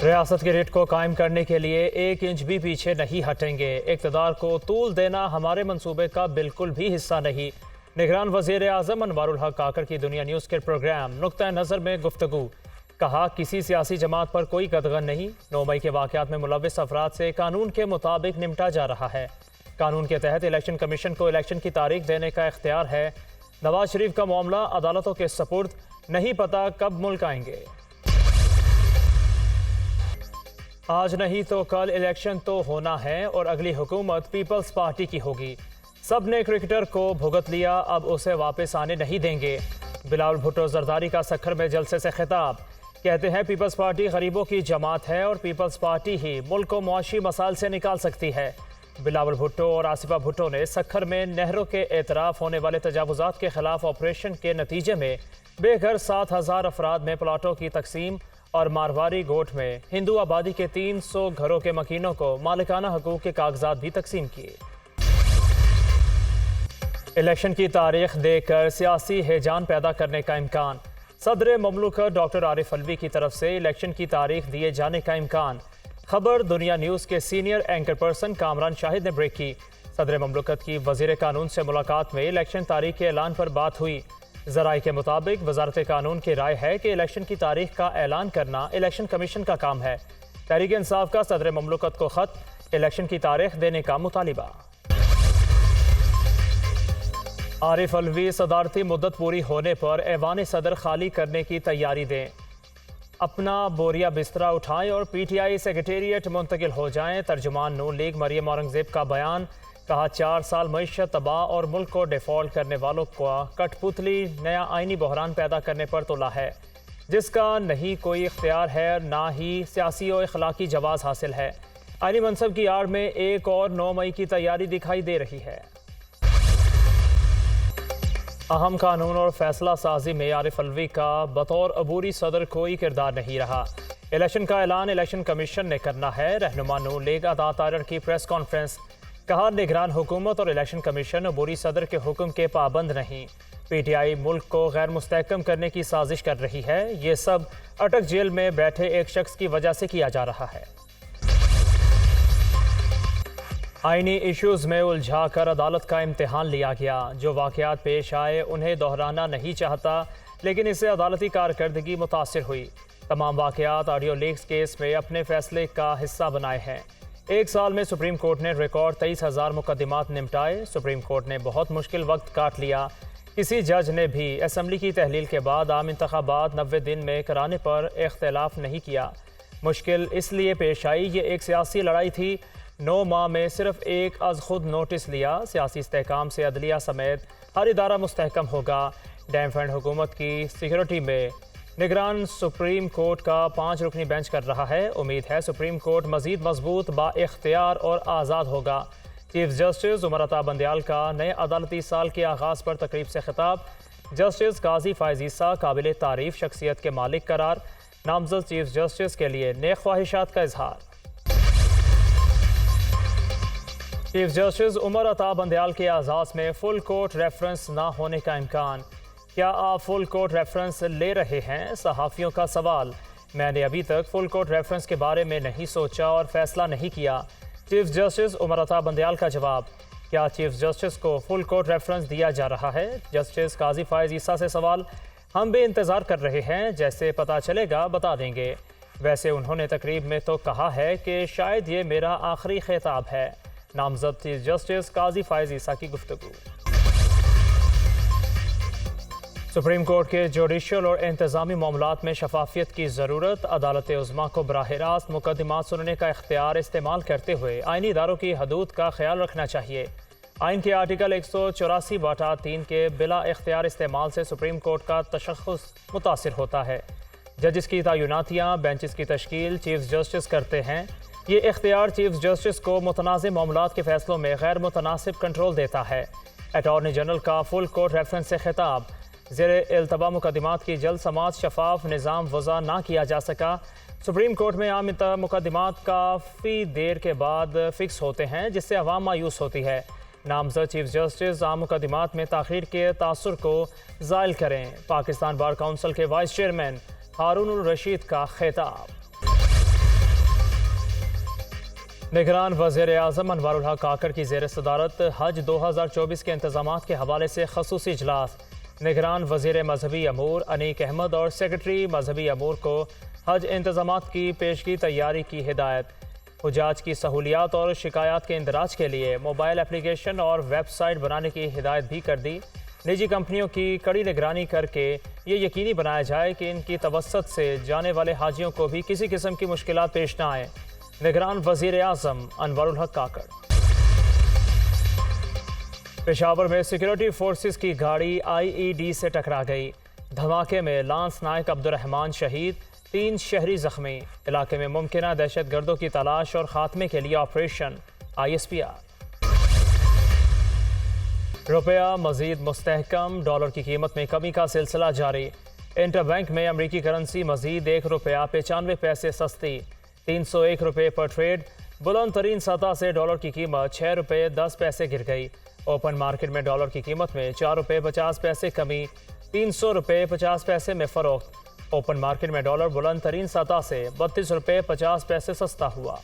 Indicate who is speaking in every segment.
Speaker 1: रियासत की रिट को कायम करने के लिए 1 इंच भी पीछे नहीं हटेंगे। इक़्तिदार को तूल देना हमारे मंसूबे का बिल्कुल भी हिस्सा नहीं। निगरान वज़ीर आज़म अनवारुल हक काकर की दुनिया न्यूज़ के प्रोग्राम नुक्ता नज़र में गुफ्तगू। कहा, किसी सियासी जमात पर कोई गदगन नहीं। 9 मई के वाक़यात में मुलव्विस अफराद से कानून के मुताबिक निपटा जा रहा है। कानून के तहत इलेक्शन कमीशन को इलेक्शन की तारीख देने का इख्तियार है। नवाज शरीफ का मामला अदालतों के सपुर्द, नहीं पता कब मुल्क आएंगे। आज नहीं तो कल इलेक्शन तो होना है और अगली हुकूमत पीपल्स पार्टी की होगी। सब ने क्रिकेटर को भुगत लिया, अब उसे वापस आने नहीं देंगे। बिलावल भुट्टो जरदारी का सखर में जलसे से खिताब। कहते हैं पीपल्स पार्टी गरीबों की जमात है और पीपल्स पार्टी ही मुल्क को मुआशी मसाइल से निकाल सकती है। बिलावल भुट्टो और आसिफा भुट्टो ने सखर में नहरों के एतराफ होने वाले तजावुजात के खिलाफ ऑपरेशन के नतीजे में बेघर 7,000 अफराद में प्लाटों की तकसीम और मारवाड़ी गोठ में हिंदू आबादी के 300 घरों के मकीनों को मालिकाना हकूक के कागजात भी तकसीम किए। इलेक्शन की तारीख देकर सियासी हैजान पैदा करने का इम्कान। सदर ममलूकत डॉक्टर आरिफ अलवी की तरफ से इलेक्शन की तारीख दिए जाने का इम्कान। खबर दुनिया न्यूज़ के senior anchor person Kamran Shahid ने ब्रेक की। सदर ममलूकत की वज़ीर कानून से मुलाकात में इलेक्शन तारीख के ऐलान पर बात हुई। ज़राए के मुताबिक वजारत कानून की राय है कि इलेक्शन की तारीख का ऐलान करना इलेक्शन कमीशन का काम है। तहरीक इंसाफ का सदर ममलूकत को ख़त, इलेक्शन की तारीख देने का मुतालिबा। आरिफ अलवी सदारती मुद्दत पूरी होने पर ऐवान सदर खाली करने की तैयारी दें। अपना बोरिया बिस्तरा उठाएं और PTI सेक्रेटेरिएट मुंतकिल हो जाएं। तर्जुमान नून लीग मरियम औरंगजेब का बयान। कहा, 4 साल मईशत तबाह और मुल्क को डिफॉल्ट करने वालों का कठपुतली नया आइनी बहरान पैदा करने पर तुला है, जिसका नहीं कोई इख्तियार है, ना ही सियासी और अखलाकी जवाज़ हासिल है। आइनी मनसब की आड़ में एक और 9 मई की तैयारी दिखाई दे रही है। अहम कानून और फैसला साजी में आरिफ अलवी का बतौर अबूरी सदर कोई किरदार नहीं रहा। इलेक्शन का ऐलान इलेक्शन कमीशन ने करना है। रहनुमा नून लीग अता तारर की प्रेस कॉन्फ्रेंस। कहा, निगरान हुकूमत और इलेक्शन कमीशन अबूरी सदर के हुक्म के पाबंद नहीं। PTI मुल्क को गैर मुस्तहकम करने की साजिश कर रही है। ये सब अटक जेल में बैठे एक शख्स की वजह से किया जा रहा है। आइनी इश्यूज़ में उलझा कर अदालत का इम्तिहान लिया गया। जो वाक़यात पेश आए उन्हें दोहराना नहीं चाहता, लेकिन इससे अदालती कारकर्दगी मुतासिर हुई। तमाम वाक़यात ऑडियो लीक्स केस में अपने फैसले का हिस्सा बनाए हैं। 1 साल में सुप्रीम कोर्ट ने रिकॉर्ड 23,000 मुकदमात निपटाए। सुप्रीम कोर्ट ने बहुत मुश्किल वक्त काट लिया। किसी जज ने भी असम्बली की तहलील के बाद आम इंतखाबात 90 दिन में कराने पर इख्तिलाफ नहीं किया। मुश्किल इसलिए पेश आई, ये एक सियासी लड़ाई थी। 9 माह में सिर्फ एक अज खुद नोटिस लिया। सियासी इस्तेहकाम से अदलिया समेत हर इदारा मुस्तहकम होगा। डैम फंड हुकूमत की सिक्योरिटी में निगरान सुप्रीम कोर्ट का 5 रुकनी बेंच कर रहा है। उम्मीद है सुप्रीम कोर्ट मजीद मजबूत, बाइख्तियार और आज़ाद होगा। चीफ जस्टिस उमर अता बंदयाल का नए अदालती साल के आगाज़ पर तकरीब से खिताब। जस्टिस काजी फायज़ ईसा काबिल तारीफ शख्सियत के मालिक करार। नामजद चीफ जस्टिस के लिए नेक ख्वाहिशात का इजहार। चीफ जस्टिस उमर अता बंदयाल के एजाज़ में फुल कोर्ट रेफरेंस ना होने का इम्कान। क्या आप फुल कोर्ट रेफरेंस ले रहे हैं? सहाफ़ियों का सवाल। मैंने अभी तक फुल कोर्ट रेफरेंस के बारे में नहीं सोचा और फैसला नहीं किया। चीफ जस्टिस उमर अता बंदयाल का जवाब। क्या चीफ जस्टिस को फुल कोर्ट रेफरेंस दिया जा रहा है? जस्टिस काजी फायज़ ईसा से सवाल। हम भी इंतज़ार कर रहे हैं, जैसे पता चलेगा बता देंगे। वैसे उन्होंने तकरीब में तो कहा है कि शायद ये मेरा आखिरी खिताब है। नामजद चीफ जस्टिस काजी फायज़ ईसा की गुफ्तगू। सुप्रीम कोर्ट के जुडिशल और इंतज़ामी मामलात में शफाफियत की ज़रूरत। अदालत उज़्मा को बराह रास्त मुकदमात सुनने का इख्तियार इस्तेमाल करते हुए आइनी इदारों की हदूद का ख्याल रखना चाहिए। आइन के आर्टिकल 184/3 के बिला इख्तियार इस्तेमाल से सुप्रीम कोर्ट का तशख़्ख़ुस मुतासिर होता है। जजिस की तयनातियाँ बेंचेस की तश्कील चीफ जस्टिस करते हैं। ये इख्तियार चीफ जस्टिस को मुतनाज़ मामलात के फैसलों में गैर मुतनासिब कंट्रोल देता है। अटॉर्नी जनरल का फुल कोर्ट रेफरेंस से खिताब। ज़ेरे इल्तबा मुकदमात की जल्द समाअत शफाफ निज़ाम वज़ा ना किया जा सका। सुप्रीम कोर्ट में आम मुकदमात काफ़ी देर के बाद फिक्स होते हैं, जिससे अवाम मायूस होती है। नामज़द चीफ जस्टिस आम मुकदमात में ताख़ीर के तासुर को ज़ायल करें। पाकिस्तान बार काउंसिल के वाइस चेयरमैन हारून उर रशीद का खिताब। निगरान वज़ीर आज़म अनवारुल हक काकड़ की ज़ेर सदारत हज 2024 के इंतजाम के हवाले से खसूसी इजलास। निगरान वज़ीर मजहबी अमूर अनीक अहमद और सेक्रेटरी मजहबी अमूर को हज इंतजाम की पेशगी तैयारी की हिदायत। हुजाज की सहूलियात और शिकायत के इंदराज के लिए मोबाइल एप्लीकेशन और वेबसाइट बनाने की हिदायत भी कर दी। निजी कंपनियों की कड़ी निगरानी करके ये यकीनी बनाया जाए कि इनकी तवस्सुत से जाने वाले हाजियों को भी किसी किस्म की मुश्किलात पेश न आए। निगरान वज़ीर आज़म अनवारुल हक काकड़। पेशावर में सिक्योरिटी फोर्सेस की गाड़ी IED से टकरा गई। धमाके में लांस नायक अब्दुर्रहमान शहीद, 3 शहरी जख्मी। इलाके में मुमकिन दहशत गर्दों की तलाश और खात्मे के लिए ऑपरेशन ISPR। रुपया मजीद मुस्तहकम, डॉलर की कीमत में कमी का सिलसिला जारी। इंटरबैंक में अमरीकी करेंसी मजीद ₹1.95 सस्ती, 301 रुपये पर ट्रेड। बुलंद तरीन सतह से डॉलर की कीमत ₹6.10 गिर गई। ओपन मार्केट में डॉलर की कीमत में ₹4.50 कमी, 300 रुपये 50 पैसे में फ़रोख्त। ओपन मार्केट में डॉलर बुलंद तरीन सतह से ₹32.50 सस्ता हुआ।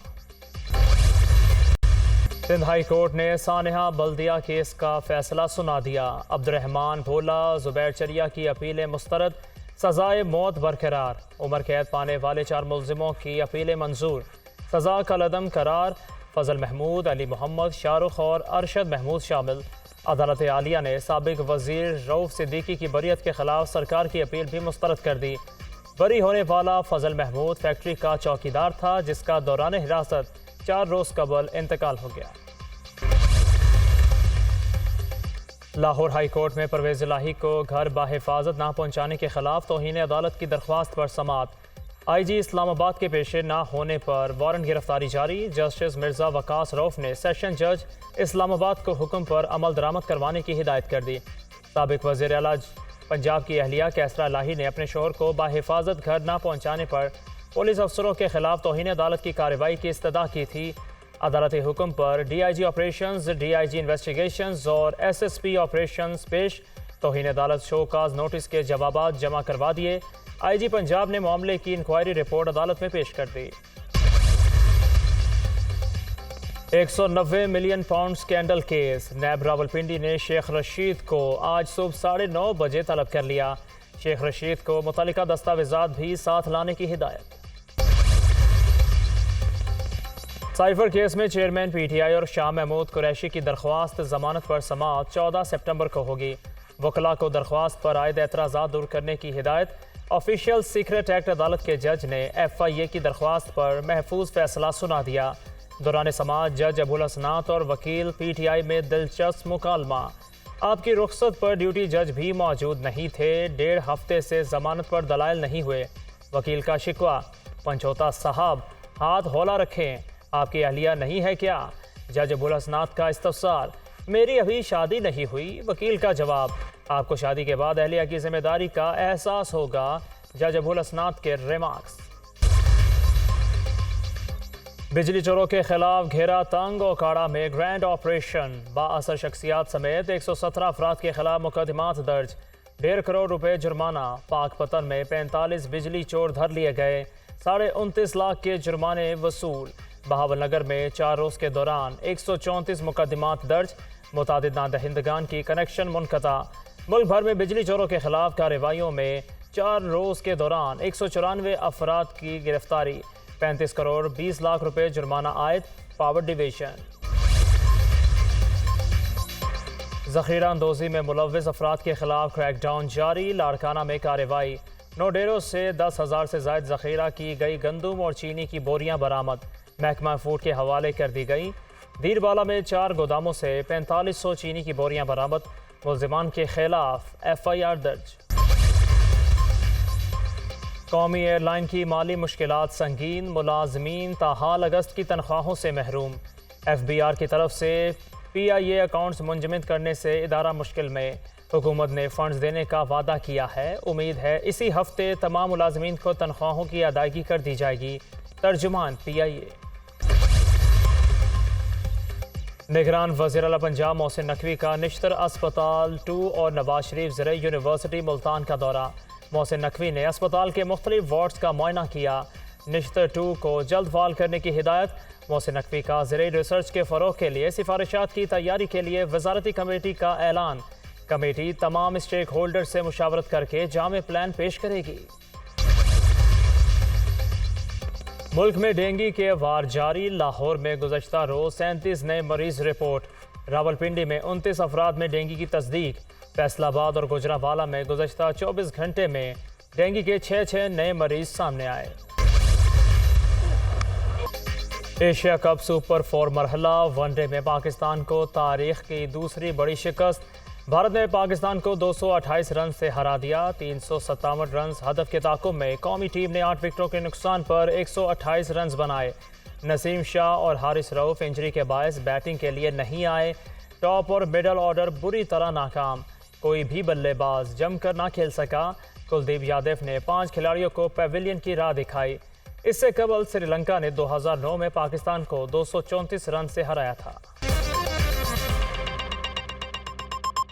Speaker 1: सिंध हाई कोर्ट ने सानिहा बल्दिया केस का फैसला सुना दिया। अब्दुर्रहमान भोला, जुबैर चरिया की अपीलें मुस्तरद, सजाए मौत बरकरार। उम्र कैद पाने वाले 4 मुलजिमों की अपीलें मंजूर, सजा का लदम करार। फजल महमूद, अली मोहम्मद, शाहरुख और अरशद महमूद शामिल। अदालत आलिया ने साबिक वजीर रऊफ सिद्दीकी की बरियत के खिलाफ सरकार की अपील भी मुस्तरद कर दी। बरी होने वाला फजल महमूद फैक्ट्री का चौकीदार था, जिसका दौरान हिरासत 4 रोज़ कबल इंतकाल हो गया। लाहौर हाई कोर्ट में परवेज़ इलाही को घर बाहिफाजत ना पहुँचाने के खिलाफ तौहीन अदालत की दरख्वास्त पर समाअत। IG इस्लामाबाद के पेशे ना होने पर वारंट गिरफ्तारी जारी। जस्टिस मिर्ज़ा वकास रऊफ ने सेशन जज इस्लामाबाद को हुक्म पर अमल दरामद करवाने की हिदायत कर दी। साबिक वज़ीर आला पंजाब की अहलिया कैसरा इलाही ने अपने शोहर को बाहिफाजत घर ना पहुँचाने पर पुलिस अफसरों के खिलाफ तौहीन अदालत की कार्रवाई की इस्तदा की थी। अदालती हुक्म पर DIG ऑपरेशंस, DIG इन्वेस्टिगेशंस और SSP ऑपरेशंस पेश। तौहीन अदालत शोकाज नोटिस के जवाबात जमा करवा दिए। IG पंजाब ने मामले की इंक्वायरी रिपोर्ट अदालत में पेश कर दी। 190 मिलियन पाउंड स्कैंडल केस। नैब रावलपिंडी ने शेख रशीद को आज सुबह 9:30 बजे तलब कर लिया। शेख रशीद को मुतल्लिका दस्तावेजात भी साथ लाने की हिदायत। साइफर केस में चेयरमैन PTI और शाह महमूद कुरैशी की दरख्वास्त जमानत पर समाअत 14 सितंबर को होगी। वकला को दरख्वास्त पर आयद एतराज़ात दूर करने की हिदायत। ऑफिशियल सीक्रेट एक्ट अदालत के जज ने FIA की दरख्वास्त पर महफूज फैसला सुना दिया। दौरान समाअत जज अबुल हसनात और वकील PTI में दिलचस्प मुकालमा। आपकी रुख्सत पर ड्यूटी जज भी मौजूद नहीं थे। 1.5 हफ्ते से जमानत पर दलाइल नहीं हुए। वकील का शिकवा, पंचोता साहब हाथ हौला रखें, आपकी अहलिया नहीं है क्या? जज अबुल हसनात का इस्तफसार, मेरी अभी शादी नहीं हुई। वकील का जवाब, आपको शादी के बाद अहलिया की जिम्मेदारी का एहसास होगा। जज अबुल हसनात के रिमार्क्स। बिजली चोरों के खिलाफ घेरा तंग। ओकाड़ा में ग्रैंड ऑपरेशन। बाअसर शख्सियात समेत 117 अफराद के खिलाफ मुकदमात दर्ज। 1.5 करोड़ रुपए जुर्माना। पाकपतन में 45 बिजली चोर धर लिए गए। 29.5 लाख के जुर्माने वसूल। बहावल नगर में 4 रोज़ के दौरान 134 मुकदमात दर्ज। मुतादिद नादहिंदगान की कनेक्शन मुनक़ता। मुल्क भर में बिजली चोरों के खिलाफ कार्रवाइयों में 4 रोज़ के दौरान 194 अफराद की गिरफ्तारी। 35 करोड़ 20 लाख रुपए जुर्माना आयद। Power division. ज़ख़ीरा अंदोज़ी में मुलव्विस अफराद के खिलाफ क्रैकडाउन जारी। लाड़काना में कार्रवाई। नोडेरो से 10,000 से ज़ायद ज़ख़ीरा की गई गंदम और चीनी की बोरियां बरामद। महकमा फूड के हवाले कर दी गई। दीरबाला में 4 गोदामों से 4500 चीनी की बोरियां बरामद। मुल्ज़िमान के खिलाफ FIR दर्ज। कौमी एयरलाइन की माली मुश्किलात संगीन। मुलाजमीन ताहाल अगस्त की तनख्वाहों से महरूम। FBR की तरफ से PIA अकाउंट्स मुंजमद करने से इदारा मुश्किल में। हुकूमत ने फंड्स देने का वादा किया है। उम्मीद है इसी हफ्ते तमाम मुलाजमीन को तनख्वाहों की अदायगी कर दी जाएगी। तर्जुमान PIA। निगरान वज़ीर आला पंजाब मोहसिन नकवी का निश्तर अस्पताल 2 और नवाज शरीफ ज़राई यूनिवर्सिटी मुल्तान का दौरा। मोहसिन नकवी ने अस्पताल के मुख्तलिफ वार्ड्स का मुआयना किया। निश्तर 2 को जल्द फाल करने की हिदायत। मोहसिन नकवी का ज़रिए रिसर्च के फ़रोग़ के लिए सिफारिशात की तैयारी के लिए वज़ारती कमेटी का ऐलान। कमेटी तमाम स्टेक होल्डर से मुशावरत करके जामे प्लान पेश करेगी। मुल्क में डेंगू के वार जारी। लाहौर में गुज़श्ता रोज़ 37 नए मरीज रिपोर्ट। रावलपिंडी में 29 अफराद में डेंगू की तस्दीक। फैसलाबाद और गुजरावाला में गुज़श्ता 24 घंटे में डेंगू के 6 नए मरीज सामने आए। एशिया कप सुपर 4 मरहला वनडे में पाकिस्तान को तारीख की दूसरी बड़ी शिकस्त। भारत ने पाकिस्तान को 228 रन से हरा दिया। 357 रन हदफ के ताक़ुब में कौमी टीम ने 8 विकेटों के नुकसान पर 128 रन बनाए। नसीम शाह और हारिस रऊफ इंजरी के बायस बैटिंग के लिए नहीं आए। टॉप और मिडल ऑर्डर बुरी तरह नाकाम। कोई भी बल्लेबाज जमकर ना खेल सका। कुलदीप यादव ने 5 खिलाड़ियों को पेविलियन की राह दिखाई। इससे कबल श्रीलंका ने 2009 में पाकिस्तान को 234 रन से हराया था।